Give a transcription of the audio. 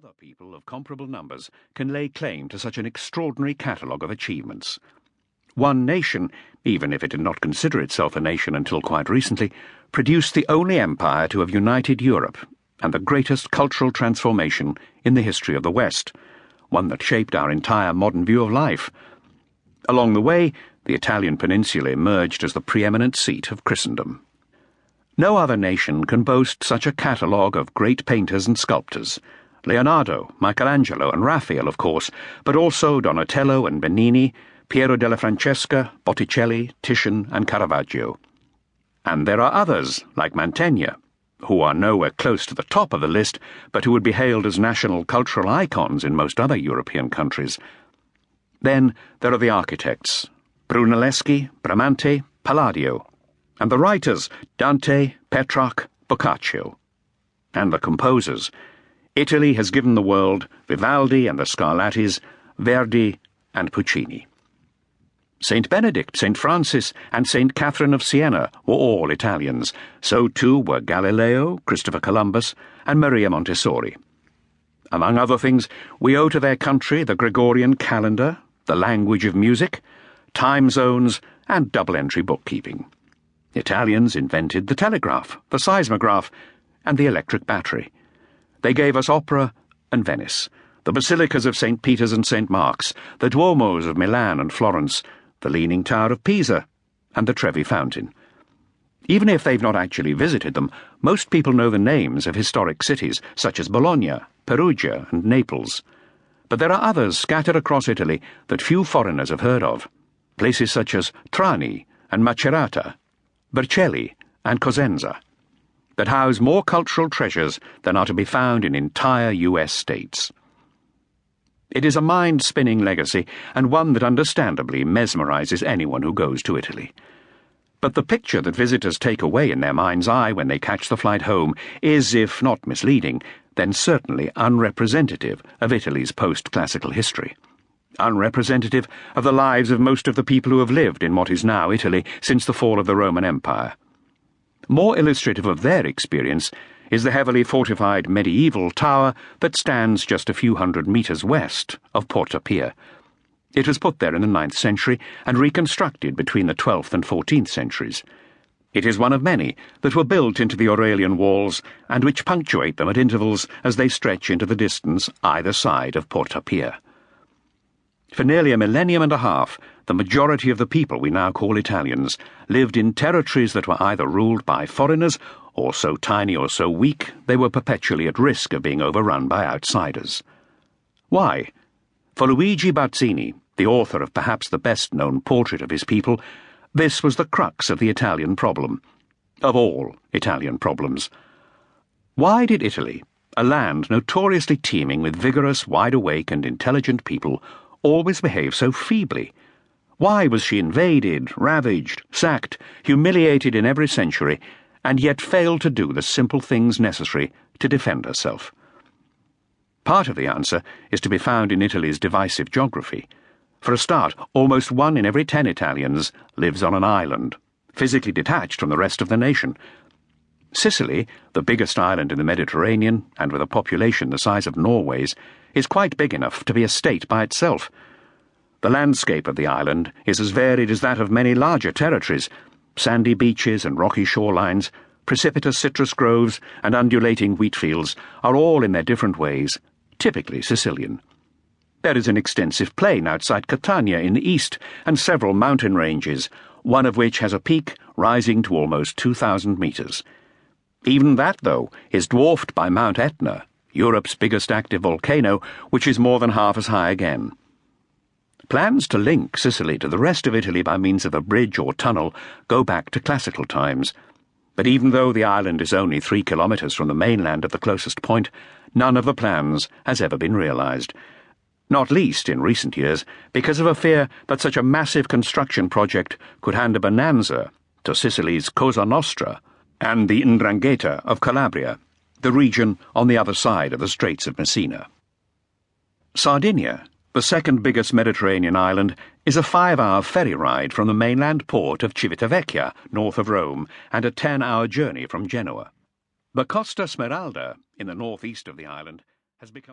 other people of comparable numbers can lay claim to such an extraordinary catalogue of achievements. One nation, even if it did not consider itself a nation until quite recently, produced the only empire to have united Europe and the greatest cultural transformation in the history of the West, one that shaped our entire modern view of life. Along the way, the Italian peninsula emerged as the preeminent seat of Christendom. No other nation can boast such a catalogue of great painters and sculptors. Leonardo, Michelangelo, and Raphael, of course, but also Donatello and Bernini, Piero della Francesca, Botticelli, Titian, and Caravaggio. And there are others, like Mantegna, who are nowhere close to the top of the list, but who would be hailed as national cultural icons in most other European countries. Then there are the architects, Brunelleschi, Bramante, Palladio, and the writers, Dante, Petrarch, Boccaccio. And the composers. Italy has given the world Vivaldi and the Scarlattis, Verdi and Puccini. Saint Benedict, Saint Francis, and Saint Catherine of Siena were all Italians. So too were Galileo, Christopher Columbus, and Maria Montessori. Among other things, we owe to their country the Gregorian calendar, the language of music, time zones, and double-entry bookkeeping. Italians invented the telegraph, the seismograph, and the electric battery. They gave us opera and Venice, the basilicas of St. Peter's and St. Mark's, the Duomos of Milan and Florence, the Leaning Tower of Pisa, and the Trevi Fountain. Even if they've not actually visited them, most people know the names of historic cities such as Bologna, Perugia, and Naples. But there are others scattered across Italy that few foreigners have heard of, places such as Trani and Macerata, Vercelli and Cosenza, that house more cultural treasures than are to be found in entire US states. It is a mind-spinning legacy, and one that understandably mesmerizes anyone who goes to Italy. But the picture that visitors take away in their mind's eye when they catch the flight home is, if not misleading, then certainly unrepresentative of Italy's post-classical history. Unrepresentative of the lives of most of the people who have lived in what is now Italy since the fall of the Roman Empire. More illustrative of their experience is the heavily fortified medieval tower that stands just a few hundred metres west of Porta Pia. It was put there in the 9th century and reconstructed between the 12th and 14th centuries. It is one of many that were built into the Aurelian walls and which punctuate them at intervals as they stretch into the distance either side of Porta Pia. For nearly a millennium and a half, the majority of the people we now call Italians lived in territories that were either ruled by foreigners or so tiny or so weak they were perpetually at risk of being overrun by outsiders. Why? For Luigi Bazzini, the author of perhaps the best-known portrait of his people, this was the crux of the Italian problem, of all Italian problems. Why did Italy, a land notoriously teeming with vigorous, wide-awake and intelligent people, always behave so feebly? Why was she invaded, ravaged, sacked, humiliated in every century, and yet failed to do the simple things necessary to defend herself? Part of the answer is to be found in Italy's divisive geography. For a start, almost 1 in every 10 Italians lives on an island, physically detached from the rest of the nation. Sicily, the biggest island in the Mediterranean, and with a population the size of Norway's, is quite big enough to be a state by itself. The landscape of the island is as varied as that of many larger territories. Sandy beaches and rocky shorelines, precipitous citrus groves and undulating wheat fields are all in their different ways typically Sicilian. There is an extensive plain outside Catania in the east and several mountain ranges, one of which has a peak rising to almost 2,000 metres. Even that, though, is dwarfed by Mount Etna, Europe's biggest active volcano, which is more than half as high again. Plans to link Sicily to the rest of Italy by means of a bridge or tunnel go back to classical times. But even though the island is only 3 kilometres from the mainland at the closest point, none of the plans has ever been realised. Not least in recent years because of a fear that such a massive construction project could hand a bonanza to Sicily's Cosa Nostra and the 'Ndrangheta of Calabria, the region on the other side of the Straits of Messina. Sardinia, the second biggest Mediterranean island, is a 5-hour ferry ride from the mainland port of Civitavecchia, north of Rome, and a 10-hour journey from Genoa. The Costa Smeralda, in the northeast of the island, has become